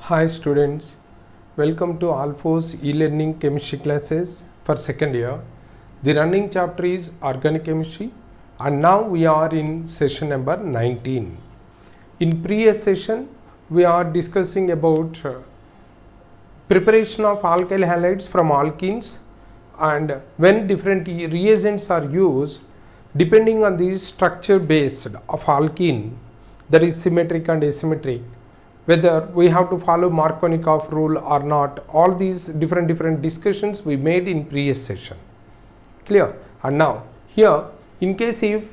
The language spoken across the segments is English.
Hi students, welcome to Alphos e-learning chemistry classes for second year. The running chapter is organic chemistry and now we are in session number 19. In previous session we are discussing about preparation of alkyl halides from alkenes and when different reagents are used depending on the structure based of alkene, that is symmetric and asymmetric, whether we have to follow Markovnikov rule or not, all these different discussions we made in previous session. Clear? And now here, in case if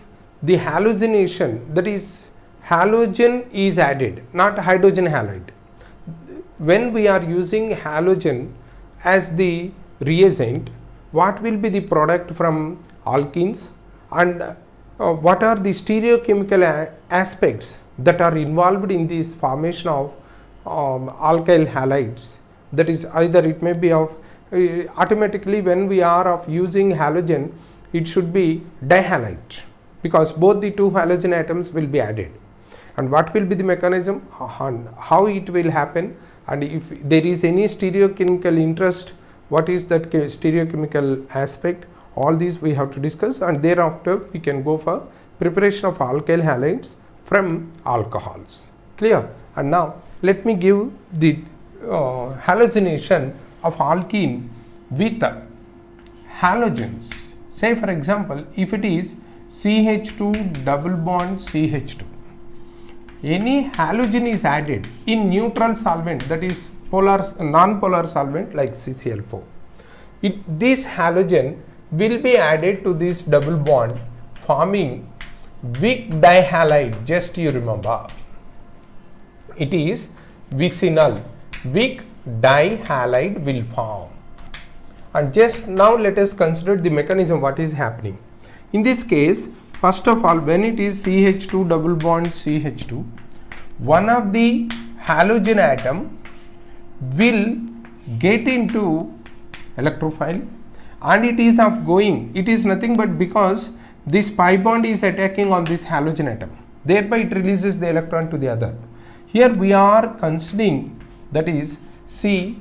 the halogenation, that is halogen is added, not hydrogen halide. When we are using halogen as the reagent, what will be the product from alkenes and what are the stereochemical aspects that are involved in this formation of alkyl halides. That is, either it may be of automatically when we are of using halogen, it should be dihalide because both the two halogen atoms will be added. And what will be the mechanism, how it will happen, and if there is any stereochemical interest, what is that stereochemical aspect, all these we have to discuss, and thereafter we can go for preparation of alkyl halides from alcohols. Clear? And now let me give the halogenation of alkene with halogens. Say for example, if it is CH2 double bond CH2, any halogen is added in neutral solvent, that is non-polar solvent like CCl4. This halogen will be added to this double bond forming weak dihalide. Just you remember, it is vicinal. Weak dihalide will form. And just now let us consider the mechanism, what is happening. In this case, first of all, when it is CH2 double bond CH2, one of the halogen atom will get into electrophile and it is it is nothing but because this pi bond is attacking on this halogen atom, thereby it releases the electron to the other. Here we are considering, that is CXC,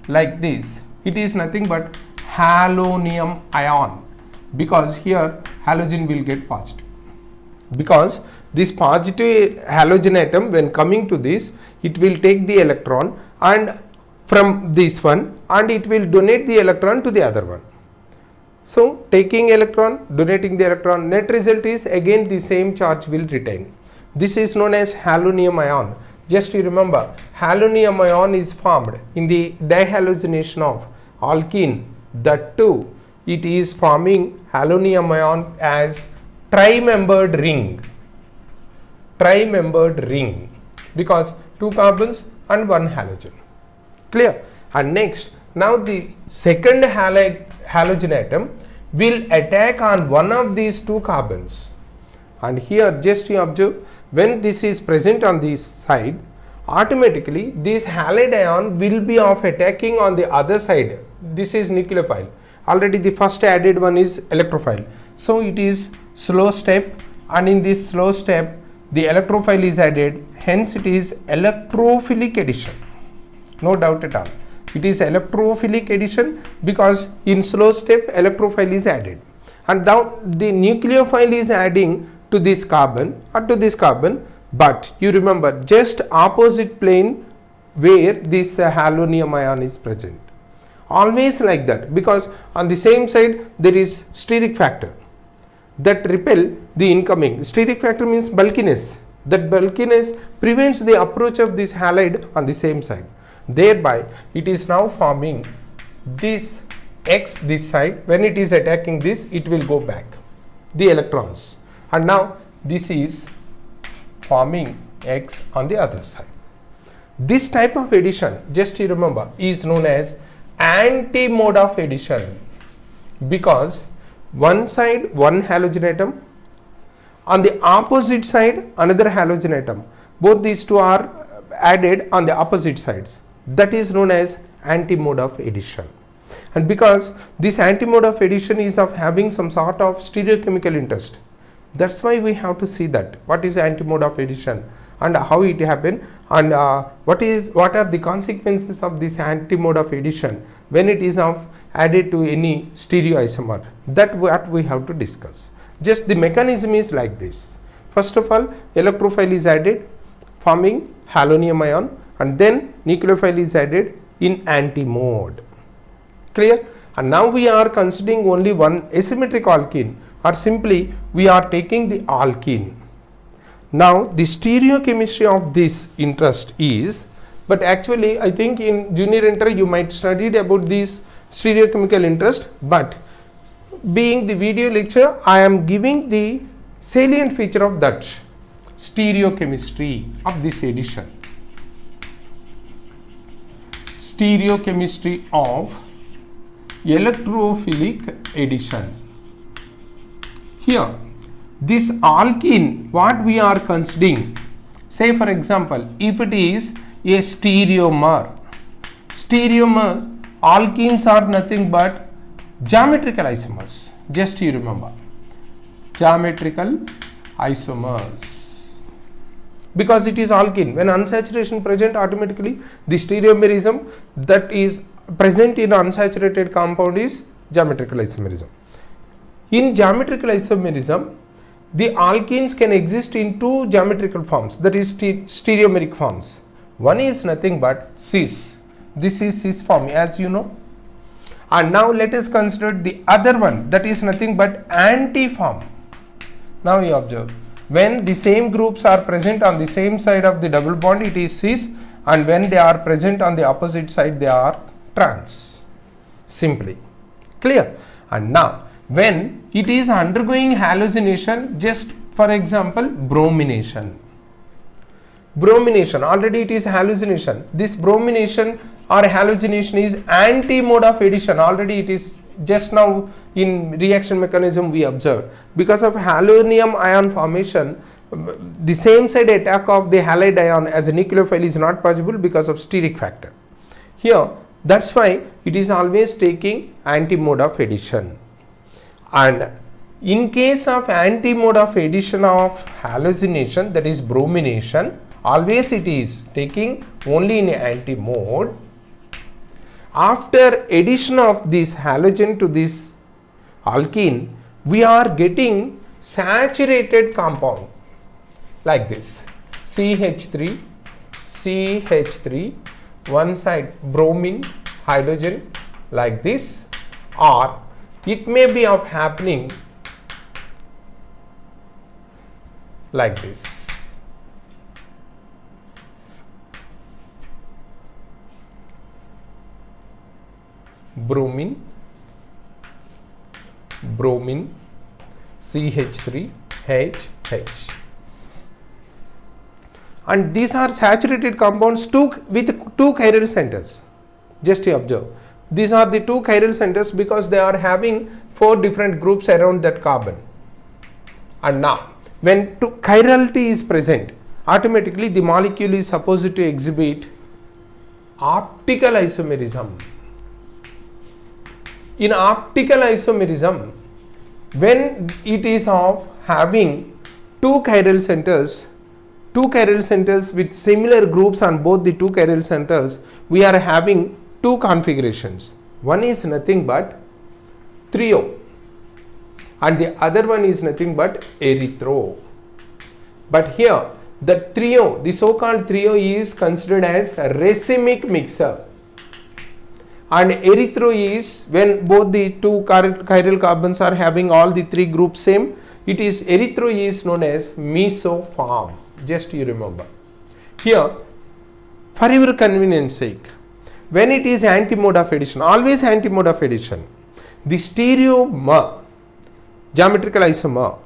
like this. It is nothing but halonium ion because here halogen will get positive, because this positive halogen atom when coming to this, it will take the electron and from this one and it will donate the electron to the other one. So taking electron, donating the electron, net result is again the same charge will retain. This is known as halonium ion. Just you remember, halonium ion is formed in the dihalogenation of alkene. That too, it is forming halonium ion as tri-membered ring. Tri-membered ring because two carbons and one halogen. Clear? And next, now the second halogen atom will attack on one of these two carbons. And here just you observe, when this is present on this side, automatically this halide ion will be of attacking on the other side. This is nucleophile. Already the first added one is electrophile. So it is slow step, and in this slow step the electrophile is added. Hence it is electrophilic addition. No doubt at all. It is electrophilic addition because in slow step electrophile is added. And now the nucleophile is adding to this carbon or to this carbon, but you remember just opposite plane where this halonium ion is present. Always like that, because on the same side there is steric factor that repel the incoming. Steric factor means bulkiness. That bulkiness prevents the approach of this halide on the same side. Thereby it is now forming this X this side. When it is attacking this, it will go back the electrons, and now this is forming X on the other side. This type of addition, just you remember, is known as anti-mode of addition because one side one halogen atom, on the opposite side another halogen atom. Both these two are added on the opposite sides. That is known as anti-mode of addition. And because this anti-mode of addition is of having some sort of stereochemical interest, That's why we have to see that what is anti-mode of addition and how it happened, and what are the consequences of this anti-mode of addition when it is added to any stereoisomer. That what we have to discuss. Just the mechanism is like this. First of all, electrophile is added forming halonium ion, and then nucleophile is added in anti-mode. Clear? And now we are considering only one asymmetric alkene, or simply we are taking the alkene. Now the stereochemistry of this interest is, but actually I think in junior inter you might studied about this stereochemical interest, but being the video lecture I am giving the salient feature of that stereochemistry of this addition. Stereochemistry of electrophilic addition. Here this alkene what we are considering, say for example if it is a stereomer, alkenes are nothing but geometrical isomers. Just you remember, geometrical isomers, because it is alkene. When unsaturation present, automatically the stereomerism that is present in unsaturated compound is geometrical isomerism. In geometrical isomerism, the alkenes can exist in two geometrical forms, that is stereomeric forms. One is nothing but cis. This is cis form, as you know. And now let us consider the other one, that is nothing but anti form. Now you observe, when the same groups are present on the same side of the double bond, it is cis, and when they are present on the opposite side, they are trans. Simply. Clear? And now when it is undergoing hallucination, just for example bromination, already it is hallucination. This bromination or hallucination is anti-mode of addition. Already it is just now in reaction mechanism we observed. Because of halonium ion formation, the same side attack of the halide ion as a nucleophile is not possible because of steric factor. Here, that's why it is always taking anti-mode of addition. And in case of anti-mode of addition of hallucination, that is bromination, always it is taking only in anti-mode. After addition of this halogen to this alkene, we are getting saturated compound like this, CH3, one side bromine, hydrogen like this, or it may be of happening like this. Bromine, CH3H. And these are saturated compounds with two chiral centers. Just you observe. These are the two chiral centers because they are having 4 different groups around that carbon. And now, when chirality is present, automatically the molecule is supposed to exhibit optical isomerism. In optical isomerism, when it is of having two chiral centers with similar groups on both the two chiral centers, we are having two configurations. One is nothing but trio and the other one is nothing but erythro. But here the so-called trio is considered as a racemic mixer, and erythro is when both the two chiral carbons are having all the 3 groups same. Erythro is known as mesoform. Just you remember. Here, for your convenience sake, when it is anti-mode of addition, always anti-mode of addition, the stereomer, geometrical isomer,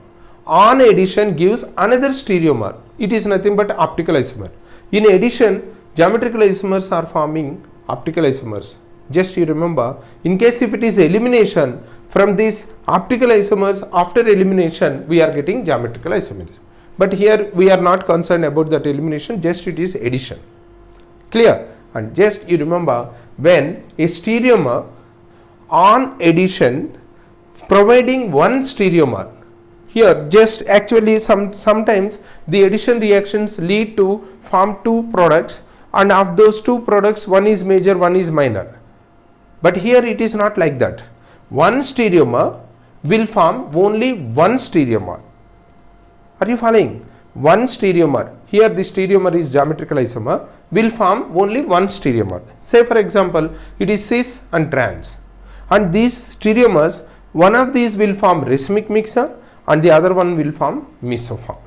on addition gives another stereomer. It is nothing but optical isomer. In addition, geometrical isomers are forming optical isomers. Just you remember, in case if it is elimination, from these optical isomers, after elimination, we are getting geometrical isomerism. But here we are not concerned about that elimination, just it is addition. Clear? And just you remember, when a stereomer on addition providing one stereomer, here just actually sometimes the addition reactions lead to form two products, and of those two products one is major, one is minor. But here it is not like that. One stereomer will form only one stereomer. Are you following? One stereomer, here the stereomer is geometrical isomer, will form only one stereomer. Say for example, it is cis and trans, and these stereomers, one of these will form racemic mixer and the other one will form mesoform.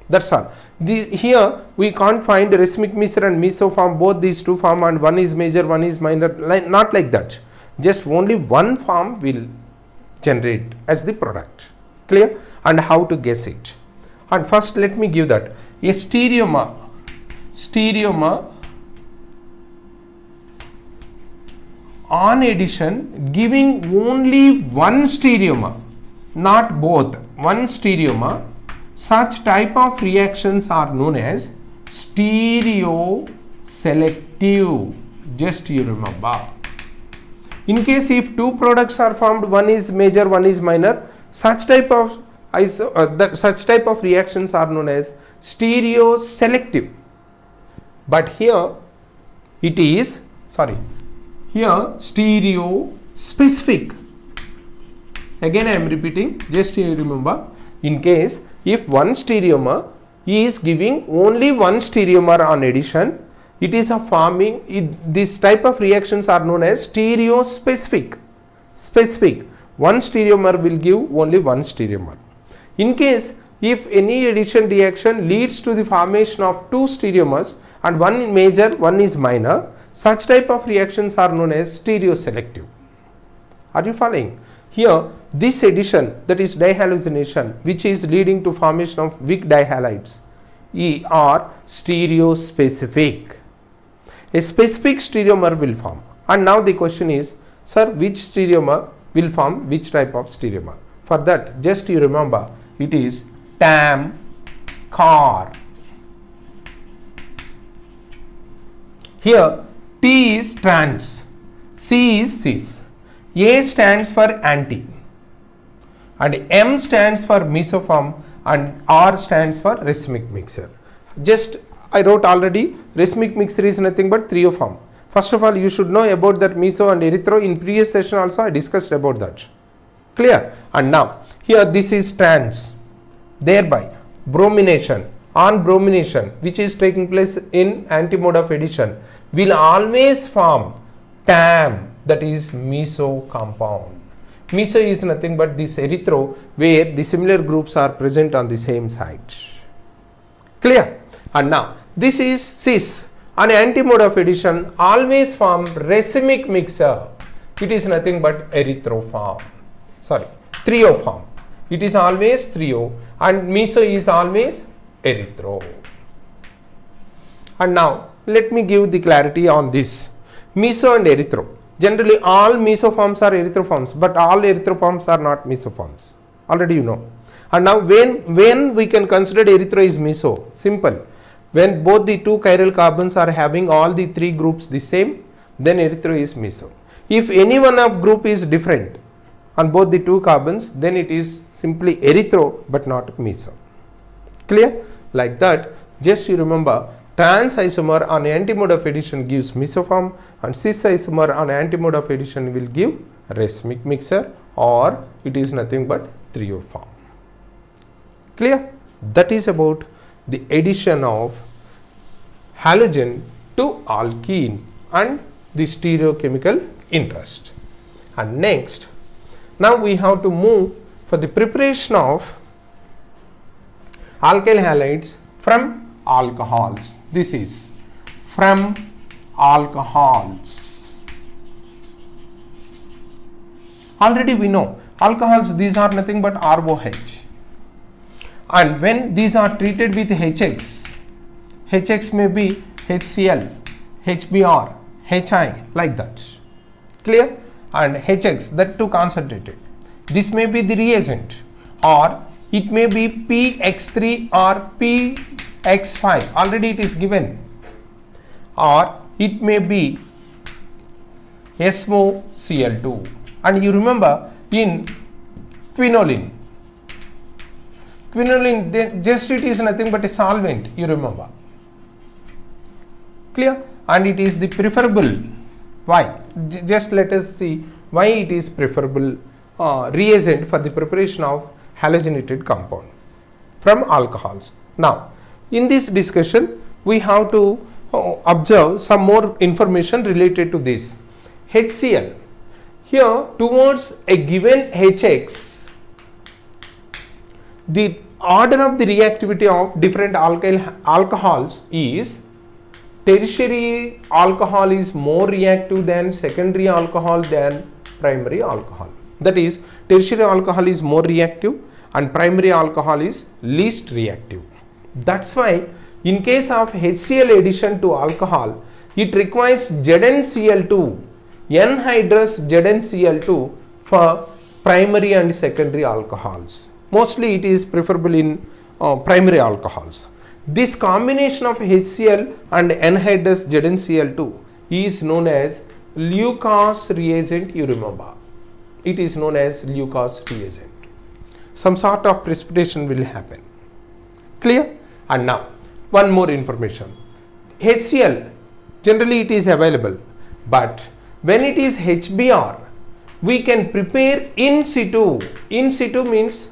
That's all. Here we can't find racemic mixer and mesoform, both these two form, and one is major, one is minor, not like that. Just only one form will generate as the product. Clear? And how to guess it? And first let me give that. A stereomer on addition giving only one stereomer, not both, one stereomer, such type of reactions are known as stereoselective. Just you remember. In case if two products are formed, one is major, one is minor, such type of reactions are known as stereoselective. But here it is, here stereo specific. Again I am repeating, just you remember, in case if one stereomer is giving only one stereomer on addition, it is a forming, this type of reactions are known as stereospecific. One stereomer will give only one stereomer. In case if any addition reaction leads to the formation of two stereomers and one is major, one is minor, such type of reactions are known as stereoselective. Are you following? Here this addition, that is dihallucination, which is leading to formation of weak dihalides, are stereospecific. A specific stereomer will form. And now the question is, sir, which stereomer will form which type of stereomer? For that, just you remember, it is TAM, CAR. Here T is trans, C is cis, A stands for anti, and M stands for mesoform, and R stands for racemic mixer. Just I wrote already, racemic mixer is nothing but trioform. First of all, you should know about that meso and erythro. In previous session also I discussed about that. Clear? And now here this is trans, thereby bromination, on bromination, which is taking place in anti-mode of addition, will always form TAM, that is meso compound. Meso is nothing but this erythro where the similar groups are present on the same site. Clear? And now this is cis, an anti-mode of addition always form racemic mixer. It is nothing but trioform. It is always trio, and meso is always erythro. And now let me give the clarity on this meso and erythro. Generally all mesoforms are erythroforms, but all erythroforms are not mesoforms. Already you know. And now when we can consider erythro is meso? Simple. When both the two chiral carbons are having all the three groups the same, then erythro is meso. If any one of group is different on both the two carbons, then it is simply erythro but not meso. Clear? Like that, just you remember, trans isomer on anti-mode of addition gives mesoform, and cis isomer on anti-mode of addition will give racemic mixer, or it is nothing but trioform. Clear? That is about the addition of halogen to alkene and the stereochemical interest. And next, now we have to move for the preparation of alkyl halides from alcohols. This is from alcohols. Already we know alcohols, these are nothing but ROH. And when these are treated with HX may be HCl, HBr, HI, like that. Clear? And HX, that too concentrated. This may be the reagent, or it may be PX3 or PX5, already it is given, or it may be SOCl2. And you remember in quinoline, Quinoline, just it is nothing but a solvent, you remember. Clear? And it is the preferable. Why? Just let us see why it is preferable reagent for the preparation of halogenated compound from alcohols. Now, in this discussion, we have to observe some more information related to this. HCl. Here, towards a given HX, the order of the reactivity of different alcohols is tertiary alcohol is more reactive than secondary alcohol than primary alcohol. That is, tertiary alcohol is more reactive and primary alcohol is least reactive. That's why in case of HCl addition to alcohol, it requires ZnCl2, anhydrous ZnCl2 for primary and secondary alcohols. Mostly it is preferable in primary alcohols. This combination of HCl and anhydrous ZnCl2 is known as Lucas reagent, you remember. It is known as Lucas reagent. Some sort of precipitation will happen. Clear? And now, one more information. HCl, generally it is available, but when it is HBr, we can prepare in situ. In situ means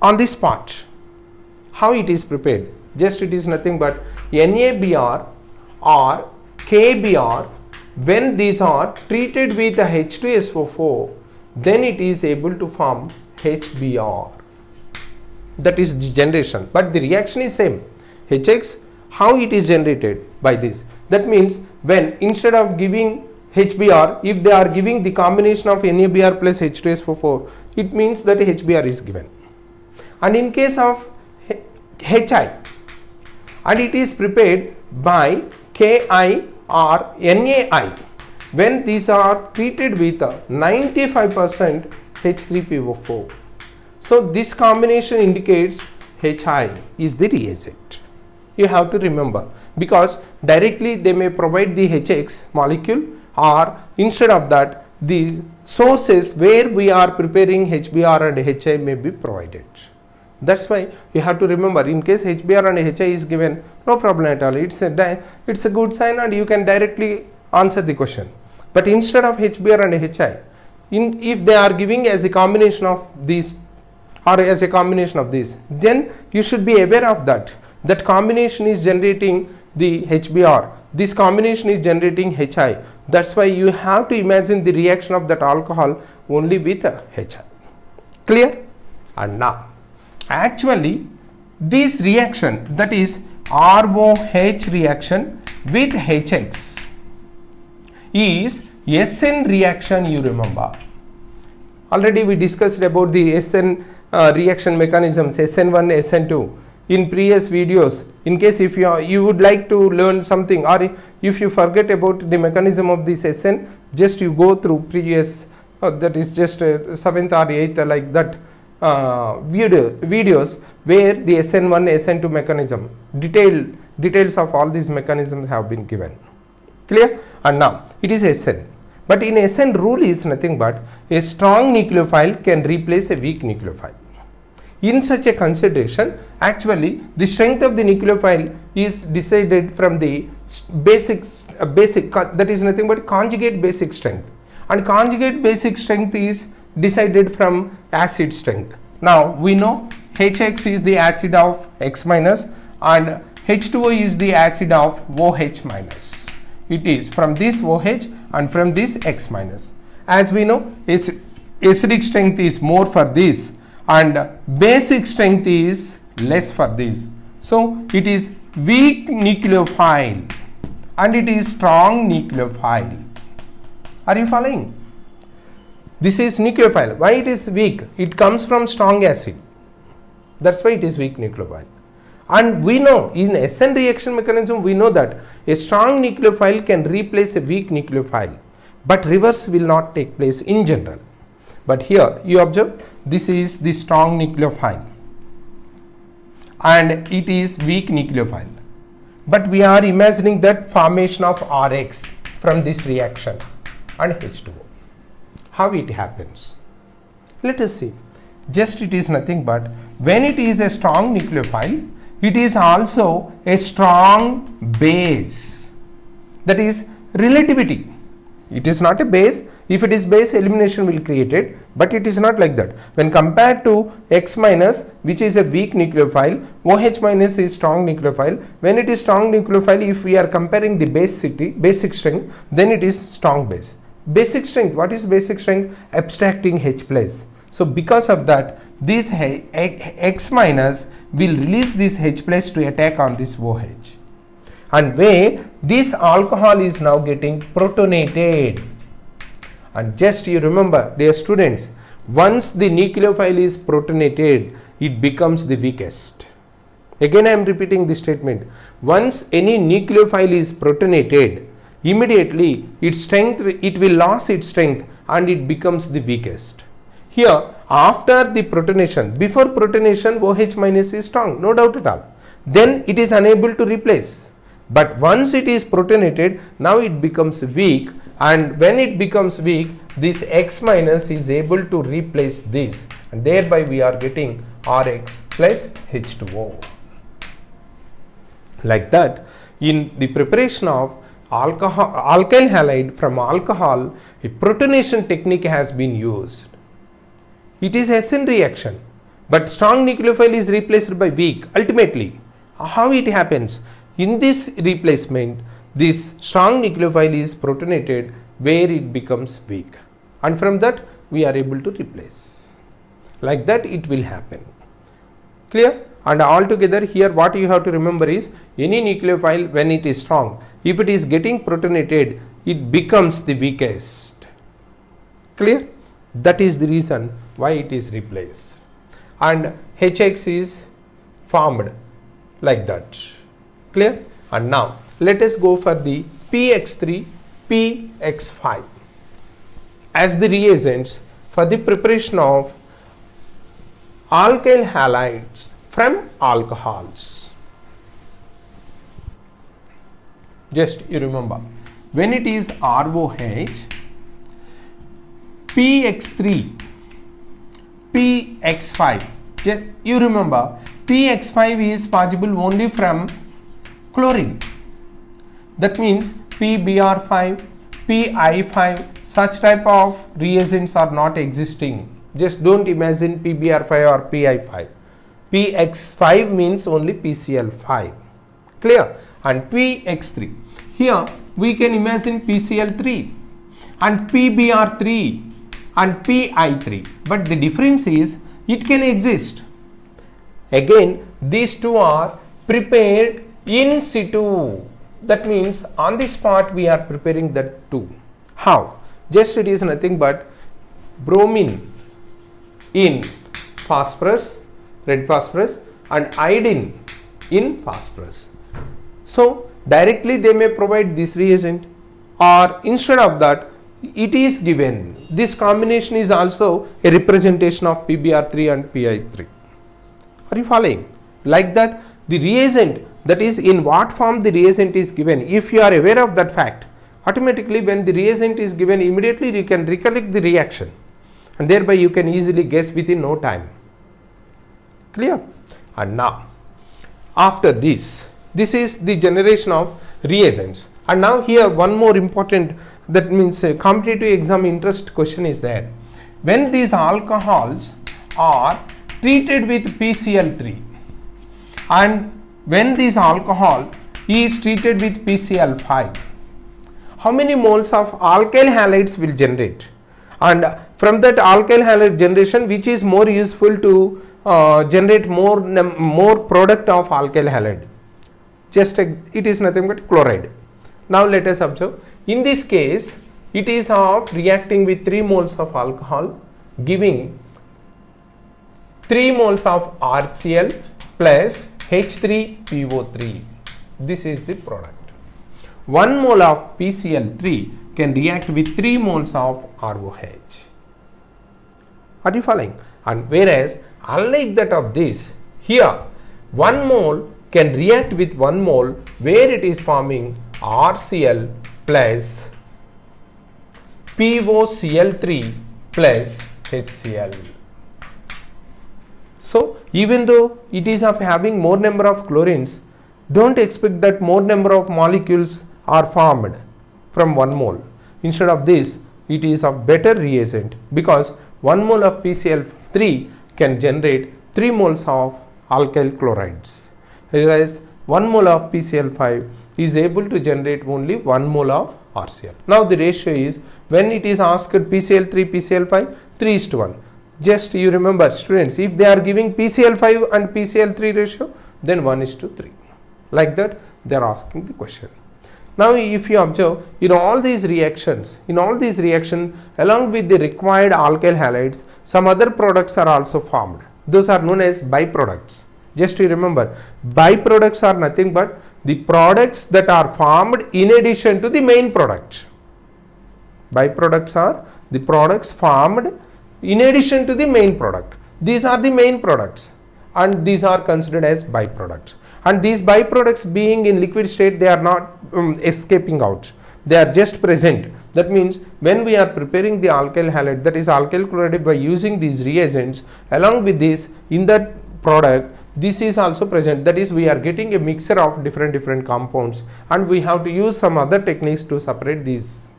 on the spot. How it is prepared? Just it is nothing but NaBr or KBr. When these are treated with a H2SO4, then it is able to form HBr. That is the generation, but the reaction is same. HX, how it is generated? By this. That means when instead of giving HBr, if they are giving the combination of NaBr plus H2SO4, it means that HBr is given. And in case of HI, and it is prepared by Ki or NaI, when these are treated with 95% H3PO4. So this combination indicates HI is the reagent. You have to remember, because directly they may provide the HX molecule, or instead of that the sources where we are preparing HBr and HI may be provided. That's why you have to remember, in case HBr and HI is given, no problem at all. It's a good sign and you can directly answer the question. But instead of HBr and HI, if they are giving as a combination of these or as a combination of these, then you should be aware of that. That combination is generating the HBr. This combination is generating HI. That's why you have to imagine the reaction of that alcohol only with HI. Clear? And now, actually, this reaction, that is ROH reaction with HX, is SN reaction, you remember. Already we discussed about the SN reaction mechanisms, SN1, SN2 in previous videos. In case if you would like to learn something, or if you forget about the mechanism of this SN, just you go through previous, that is just 7th or 8th like that videos where the SN1, SN2 mechanism, details of all these mechanisms have been given. Clear? And now it is SN. But in SN, rule is nothing but a strong nucleophile can replace a weak nucleophile. In such a consideration, actually the strength of the nucleophile is decided from the basic that is nothing but conjugate basic strength, and conjugate basic strength is decided from acid strength. Now we know HX is the acid of X minus and H2O is the acid of OH minus. It is from this OH and from this X minus. As we know, acidic strength is more for this and basic strength is less for this. So it is weak nucleophile and it is strong nucleophile. Are you following? This is nucleophile. Why it is weak? It comes from strong acid. That's why it is weak nucleophile. And we know in SN reaction mechanism, we know that a strong nucleophile can replace a weak nucleophile, but reverse will not take place in general. But here you observe, this is the strong nucleophile and it is weak nucleophile. But we are imagining that formation of RX from this reaction and H2O. How it happens? Let us see. Just it is nothing but when it is a strong nucleophile, it is also a strong base. That is relativity. It is not a base. If it is base, elimination will create it, but it is not like that. When compared to X minus, which is a weak nucleophile, OH minus is strong nucleophile. When it is strong nucleophile, if we are comparing the basic strength, then it is strong base. Basic strength, what is basic strength? Abstracting H plus. So because of that, this X minus will release this H plus to attack on this OH. And where this alcohol is now getting protonated. And just you remember, dear students, once the nucleophile is protonated, it becomes the weakest. Again I am repeating this statement. Once any nucleophile is protonated, immediately it will lose its strength and it becomes the weakest. Here, after the protonation, before protonation OH minus is strong, no doubt at all. Then it is unable to replace. But once it is protonated, now it becomes weak, and when it becomes weak, this X minus is able to replace this, and thereby we are getting Rx plus H2O. Like that, in the preparation of alkyl halide from alcohol, a protonation technique has been used. It is SN reaction, but strong nucleophile is replaced by weak. Ultimately, how it happens? In this replacement, this strong nucleophile is protonated where it becomes weak, and from that we are able to replace. Like that it will happen. Clear? And altogether here what you have to remember is, any nucleophile when it is strong, if it is getting protonated, it becomes the weakest. Clear? That is the reason why it is replaced. And HX is formed like that. Clear? And now let us go for the PX3, PX5 as the reagents for the preparation of alkyl halides from alcohols. Just you remember, when it is ROH, PX3, PX5, just you remember, PX5 is possible only from chlorine. That means PBr5, PI5, such type of reagents are not existing. Just don't imagine PBr5 or PI5. PX5 means only PCl5. Clear? And PX3. Here we can imagine PCl3 and PBr3 and PI3. But the difference is it can exist. Again, these two are prepared in situ. That means on the spot we are preparing that too. How? Just it is nothing but bromine in phosphorus, red phosphorus, and iodine in phosphorus. So directly they may provide this reagent, or instead of that it is given. This combination is also a representation of PBr3 and PI3. Are you following? Like that, the reagent, that is in what form the reagent is given, if you are aware of that fact, automatically when the reagent is given, immediately you can recollect the reaction, and thereby you can easily guess within no time. Clear? And now after this is the generation of reagents. And now here one more important, that means a competitive exam interest question is there. When these alcohols are treated with PCl3 and when this alcohol is treated with PCl5, how many moles of alkyl halides will generate? And from that alkyl halide generation, which is more useful to generate more product of alkyl halide? Just it is nothing but chloride. Now let us observe. In this case, it is of reacting with 3 moles of alcohol, giving 3 moles of RCl plus H3PO3. This is the product. 1 mole of PCl3 can react with 3 moles of ROH. Are you following? And whereas unlike that of this, here 1 mole can react with 1 mole where it is forming RCl plus POCl3 plus HCl. So even though it is of having more number of chlorines, don't expect that more number of molecules are formed from 1 mole. Instead of this, it is a better reagent, because 1 mole of PCl3 can generate 3 moles of alkyl chlorides, whereas 1 mole of PCl5 is able to generate only 1 mole of RCl. Now the ratio is, when it is asked PCl3, PCl5, 3:1. Just you remember, students, if they are giving PCl5 and PCl3 ratio, then 1:3. Like that they are asking the question. Now if you observe, in all these reactions, along with the required alkyl halides, some other products are also formed. Those are known as byproducts. Just you remember, byproducts are nothing but the products that are formed in addition to the main product. Byproducts are the products formed in addition to the main product. These are the main products, and these are considered as byproducts. And these byproducts, being in liquid state, they are not escaping out. They are just present. That means when we are preparing the alkyl halide, that is alkyl chloride, by using these reagents, along with this, in that product, this is also present. That is, we are getting a mixture of different compounds, and we have to use some other techniques to separate these.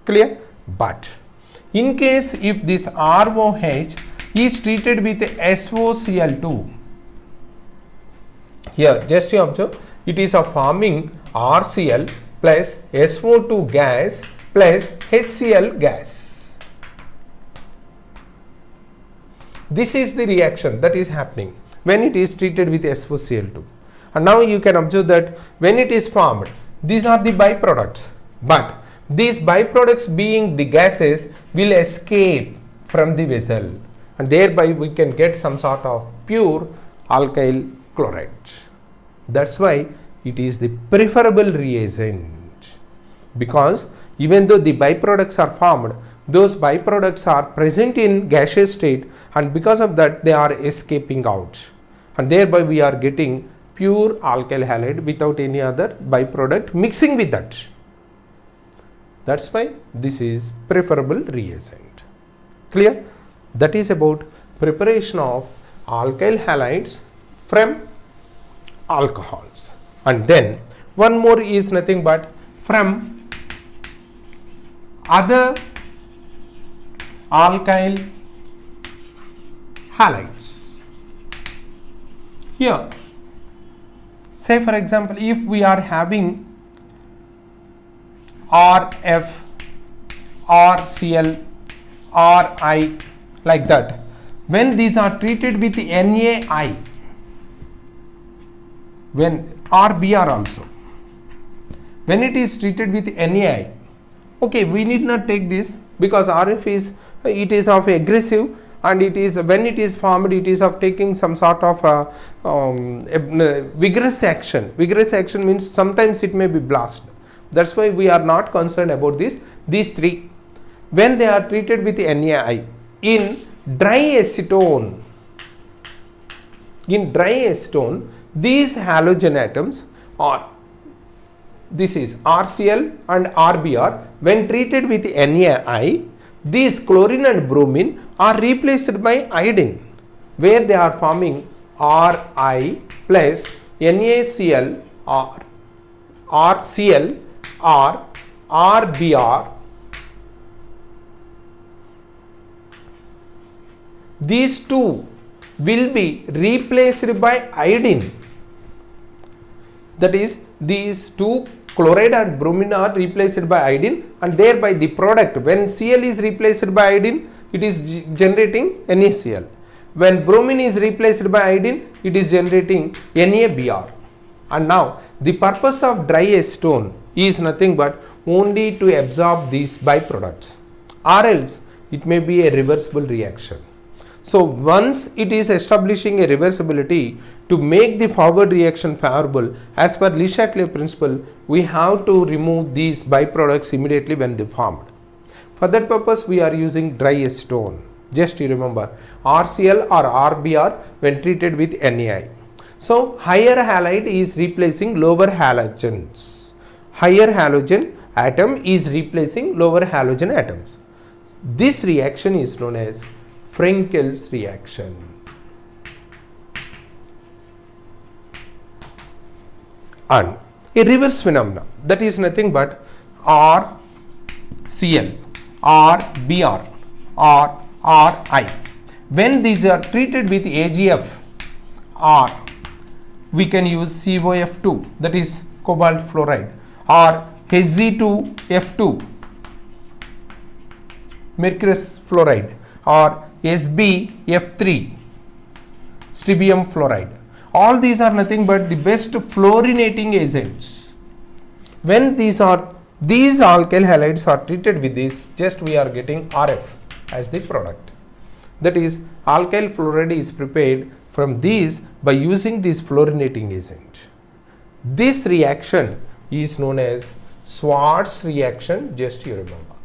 Clear? But in case if this ROH is treated with SOCl2, here just you observe, it is a forming RCl plus SO2 gas plus HCl gas. This is the reaction that is happening when it is treated with SOCl2. And now you can observe that when it is formed, these are the byproducts, but these byproducts, being the gases, will escape from the vessel, and thereby we can get some sort of pure alkyl chloride. That's why it is the preferable reagent, because even though the byproducts are formed, those byproducts are present in gaseous state, and because of that they are escaping out, and thereby we are getting pure alkyl halide without any other byproduct mixing with that. That's why this is preferable reagent. Clear? That is about preparation of alkyl halides from alcohols. And then one more is nothing but from other alkyl halides. Here, say for example, if we are having RF, RCl, RI, like that, when these are treated with NaI, when RBr also, when it is treated with NaI, okay, we need not take this, because RF is, it is of aggressive, and it is, when it is formed, it is of taking some sort of vigorous action. Vigorous action means sometimes it may be blast. That's why we are not concerned about this. These three, when they are treated with NaI, in dry acetone, these halogen atoms, or this is RCl and RBr, when treated with NaI, these chlorine and bromine are replaced by iodine, where they are forming Ri plus NaCl or RCl or RBr. These two will be replaced by iodine. That is, these two, chloride and bromine, are replaced by iodine, and thereby the product, when Cl is replaced by iodine, it is generating NaCl. When bromine is replaced by iodine, it is generating NaBr. And now the purpose of dry acetone is nothing but only to absorb these byproducts, or else it may be a reversible reaction. So once it is establishing a reversibility, to make the forward reaction favorable, as per Le Chatelier's principle, we have to remove these byproducts immediately when they formed. For that purpose, we are using dry acetone. Just you remember, RCl or RBr when treated with NaI. So higher halide is replacing lower halogens. Higher halogen atom is replacing lower halogen atoms. This reaction is known as Frenkel's reaction. And a reverse phenomena, that is nothing but RCl, RBr, or RI. When these are treated with AgF, or we can use COF2, that is cobalt fluoride, or Hg2F2, mercurous fluoride, or SbF3, strontium fluoride. All these are nothing but the best fluorinating agents. When these alkyl halides are treated with this, just we are getting RF as the product. That is, alkyl fluoride is prepared from these by using this fluorinating agent. This reaction is known as Schwarz reaction, just you remember.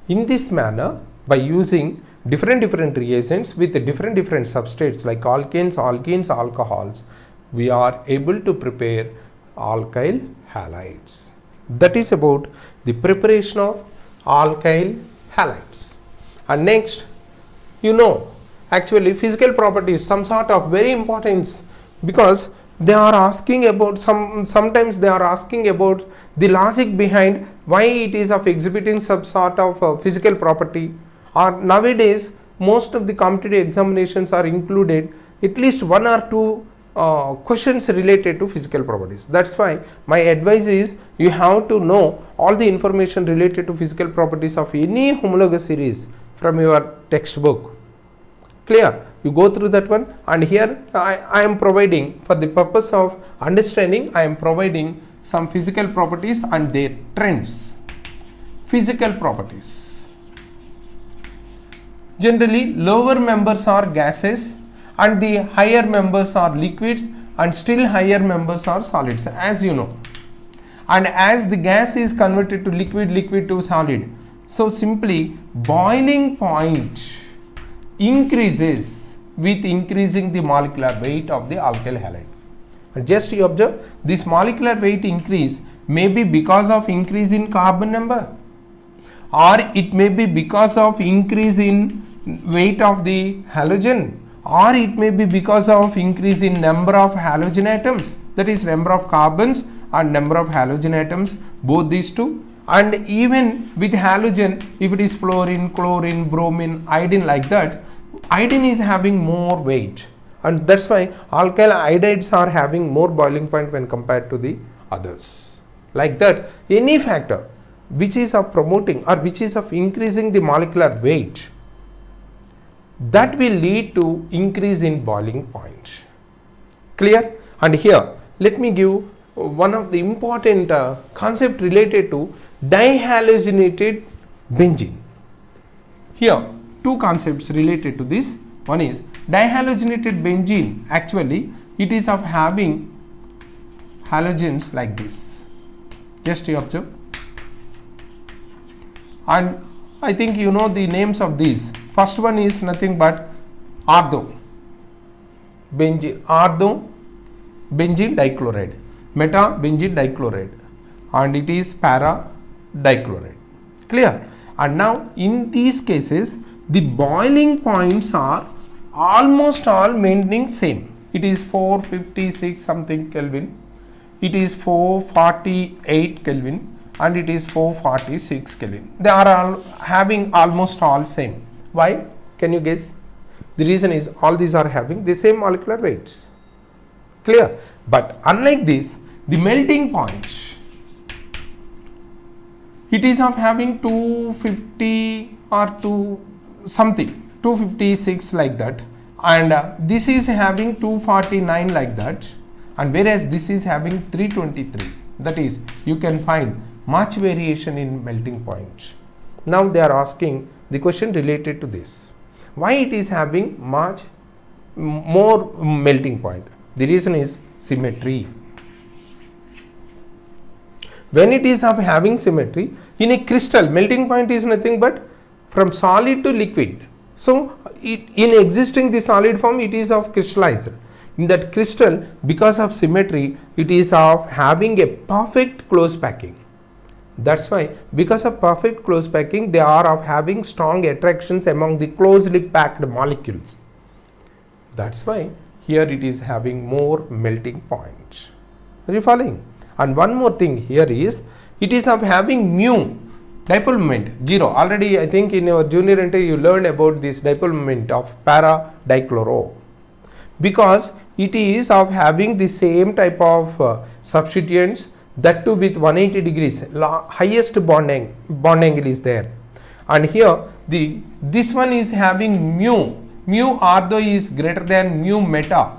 In this manner, by using different reagents with different substrates like alkanes, alkenes, alcohols, we are able to prepare alkyl halides. That is about the preparation of alkyl halides. And next, actually physical properties, some sort of very importance, because they are asking about sometimes they are asking about the logic behind why it is of exhibiting some sort of physical property. Or nowadays most of the competitive examinations are included at least one or two questions related to physical properties. That's why my advice is you have to know all the information related to physical properties of any homologous series from your textbook. Clear? You go through that one, and here I am providing, for the purpose of understanding, I am providing some physical properties and their trends. Physical properties. Generally, lower members are gases and the higher members are liquids, and still higher members are solids, as you know. And as the gas is converted to liquid, liquid to solid, so simply boiling point increases with increasing the molecular weight of the alkyl halide. And just you observe, this molecular weight increase may be because of increase in carbon number, or it may be because of increase in weight of the halogen, or it may be because of increase in number of halogen atoms, that is number of carbons and number of halogen atoms, both these two. And even with halogen, if it is fluorine, chlorine, bromine, iodine, like that, iodine is having more weight, and that's why alkyl iodides are having more boiling point when compared to the others. Like that, any factor which is of promoting or which is of increasing the molecular weight, that will lead to increase in boiling point. Clear? And here let me give one of the important concept related to dihalogenated benzene. Here two concepts related to this. One is dihalogenated benzene, actually it is of having halogens like this, just you observe. And I think you know the names of these. First one is nothing but ardo benzene dichloride, meta benzene dichloride, and it is para dichloride. Clear? And now in these cases the boiling points are almost all maintaining same. It is 456 something Kelvin, it is 448 Kelvin, and it is 446 Kelvin. They are all having almost all same. Why? Can you guess? The reason is all these are having the same molecular weights. Clear? But unlike this, the melting point, it is of having 250 or 256 like that, and this is having 249 like that, and whereas this is having 323. That is, you can find much variation in melting point. Now they are asking the question related to this. Why it is having much more melting point? The reason is symmetry. When it is of having symmetry, in a crystal, melting point is nothing but from solid to liquid. So in existing the solid form, it is of crystallized. In that crystal, because of symmetry, it is of having a perfect close packing. That's why, because of perfect close packing, they are of having strong attractions among the closely packed molecules. That's why here it is having more melting point. Are you following? And one more thing here is, it is of having mu, dipole moment 0. Already I think in your junior entry you learned about this dipole moment of para dichloro, because it is of having the same type of substituents, that too with 180 degrees, highest bond angle is there. And here this one is having mu ortho is greater than mu meta,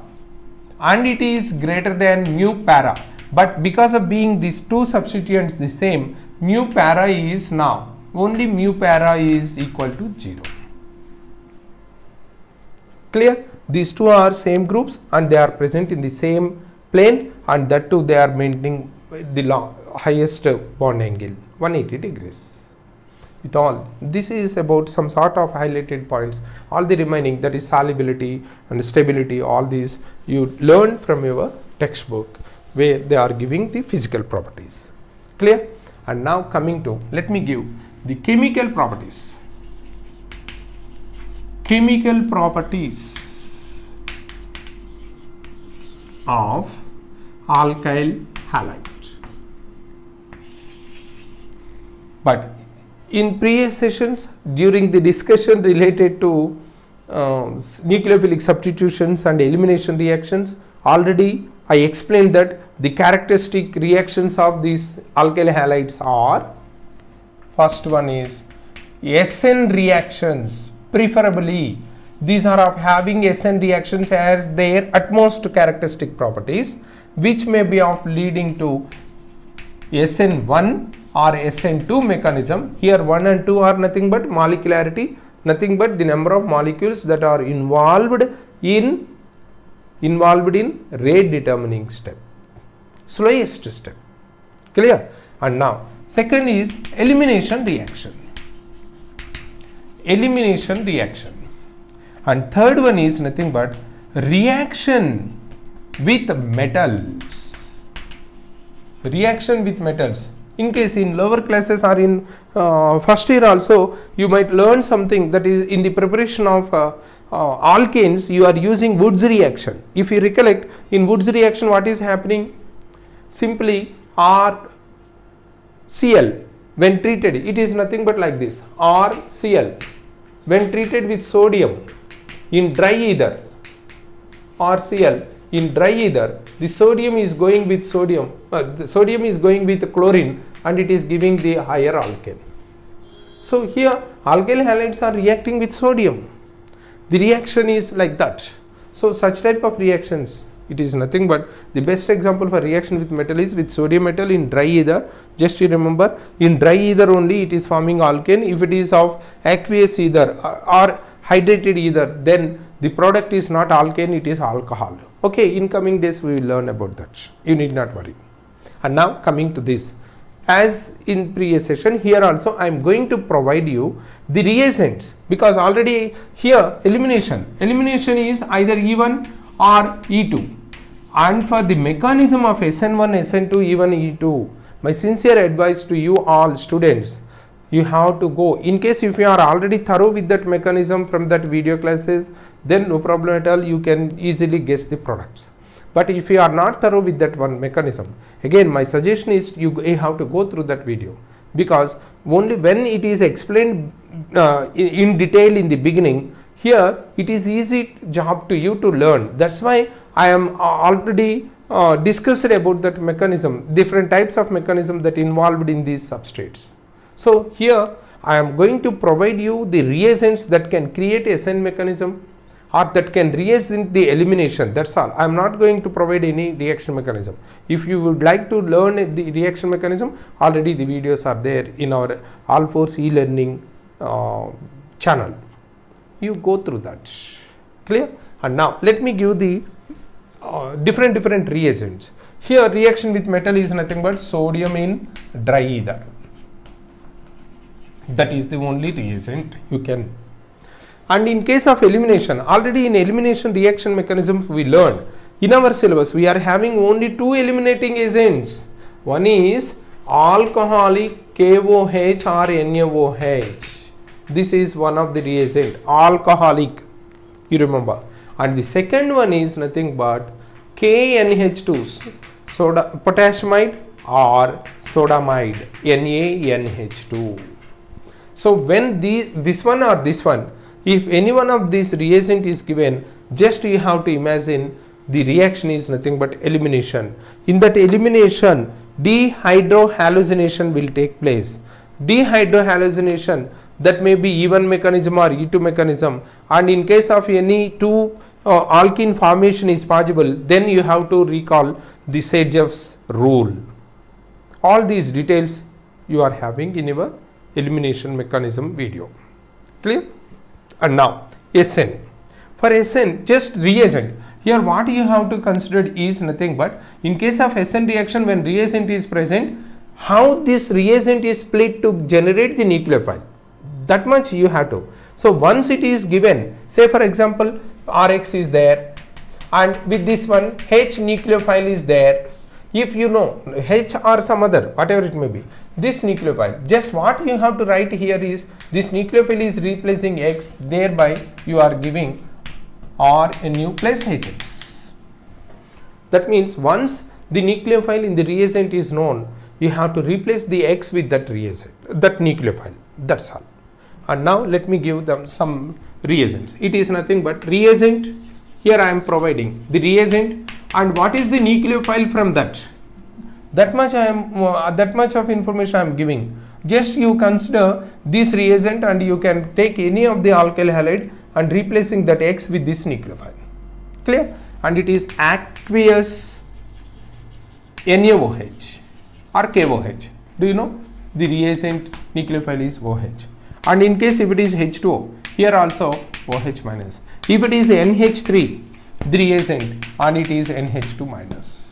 and it is greater than mu para, but because of being these two substituents the same, mu para is now only mu para is equal to 0. Clear? These two are same groups and they are present in the same plane, and that too they are maintaining the highest bond angle 180 degrees. With all, this is about some sort of highlighted points. All the remaining, that is solubility and stability, all these you learn from your textbook, where they are giving the physical properties. Clear? And now coming to, let me give the chemical properties. Chemical properties of alkyl halide. But in previous sessions, during the discussion related to nucleophilic substitutions and elimination reactions, already I explained that the characteristic reactions of these alkyl halides are, first one is SN reactions, preferably these are of having SN reactions as their utmost characteristic properties, which may be of leading to SN1 or SN2 mechanism. Here 1 and 2 are nothing but molecularity, nothing but the number of molecules that are involved in rate determining step, slowest step. Clear? And now second is elimination reaction. Elimination reaction. And third one is nothing but reaction with metals. Reaction with metals. In case in lower classes or in first year also, you might learn something, that is in the preparation of alkanes you are using Wood's reaction. If you recollect, in Wood's reaction what is happening? Simply RCl when treated, it is nothing but like this. RCl when treated with sodium in dry ether, RCl in dry ether, the sodium is going with sodium, the sodium is going with chlorine, and it is giving the higher alkane. So here alkyl halides are reacting with sodium. The reaction is like that. So such type of reactions, it is nothing but the best example for reaction with metal is with sodium metal in dry ether. Just you remember, in dry ether only it is forming alkane. If it is of aqueous ether or hydrated ether, then the product is not alkane, it is alcohol. Okay, in coming days we will learn about that. You need not worry. And now coming to this, as in previous session, here also I am going to provide you the reagents, because already here elimination is either E1 or E2, and for the mechanism of SN1, SN2, even E2, my sincere advice to you all students, you have to go, in case if you are already thorough with that mechanism from that video classes, then no problem at all, you can easily guess the products. But if you are not thorough with that one mechanism, again my suggestion is you have to go through that video, because only when it is explained in detail in the beginning, here it is easy job to you to learn. That's why I am already discussed about that mechanism, different types of mechanism that involved in these substrates. So here I am going to provide you the reagents that can create a SN mechanism, or that can reagent the elimination. That's all. I am not going to provide any reaction mechanism. If you would like to learn the reaction mechanism, already the videos are there in our All4 e-learning channel. You go through that. Clear? And now let me give the different reagents. Here reaction with metal is nothing but sodium in dry ether. That is the only reagent you can. And in case of elimination, already in elimination reaction mechanism we learned in our syllabus, we are having only two eliminating agents. One is alcoholic KOH or NaOH. This is one of the reagent, alcoholic, you remember. and the second one is nothing but KNH2, soda potassamide or sodamide, NaNH2. So when this one or this one, if any one of these reagent is given, just you have to imagine the reaction is nothing but elimination. In that elimination, dehydrohallucination will take place. Dehydrohallucination, that may be E1 mechanism or E2 mechanism, and in case of any two alkene formation is possible, then you have to recall the Sage's rule. All these details you are having in your elimination mechanism video. Clear? And now SN. For SN, just reagent. Here what you have to consider is nothing but, in case of SN reaction, when reagent is present, how this reagent is split to generate the nucleophile. That much you have to. So once it is given, say for example Rx is there, and with this one H nucleophile is there. If you know H or some other, whatever it may be, this nucleophile, just what you have to write here is this nucleophile is replacing X, thereby you are giving RNU plus HX. That means once the nucleophile in the reagent is known, you have to replace the X with that reagent, that nucleophile. That's all. And now let me give them some reagents. It is nothing but reagent. Here I am providing the reagent, and what is the nucleophile from that. That much of information I am giving. Just you consider this reagent and you can take any of the alkyl halide and replacing that X with this nucleophile. Clear? And it is aqueous NaOH or KOH. Do you know? The reagent nucleophile is OH. And in case if it is H2O, here also OH minus. If it is NH3, the reagent, and it is NH2 minus.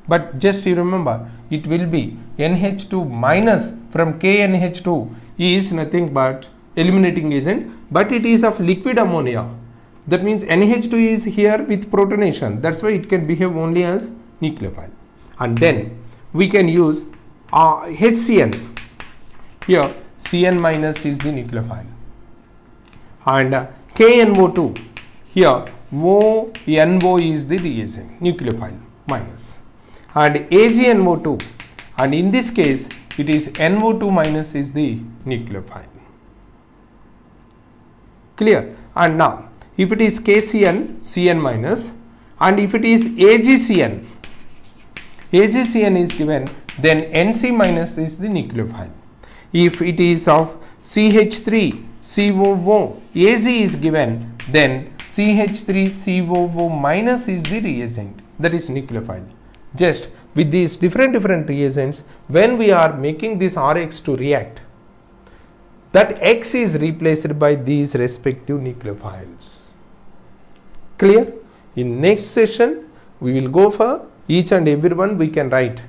But just you remember, it will be NH2 minus from KNH2 is nothing but eliminating agent, but it is of liquid ammonia. That means NH2 is here with protonation. That's why it can behave only as nucleophile. And then we can use HCN. Here CN minus is the nucleophile. And KNO2. Here ONO is the reagent, nucleophile minus. And AgNO2. And in this case, it is NO2 minus is the nucleophile. Clear? And now, if it is KCN, CN minus, and if it is AgCN, AgCN is given, then NC minus is the nucleophile. If it is of CH3, COO, AZ is given, then CH3COO minus is the reagent, that is nucleophile. Just with these different reagents, when we are making this Rx to react, that X is replaced by these respective nucleophiles. Clear? In next session, we will go for each and every one we can write.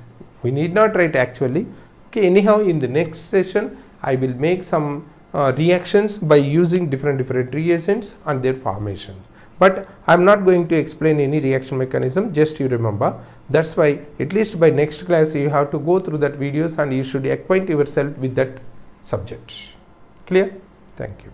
We need not write actually. Okay, anyhow, in the next session, I will make some reactions by using different reagents and their formation. But I am not going to explain any reaction mechanism, just you remember. That's why at least by next class you have to go through that videos and you should acquaint yourself with that subject. Clear? Thank you.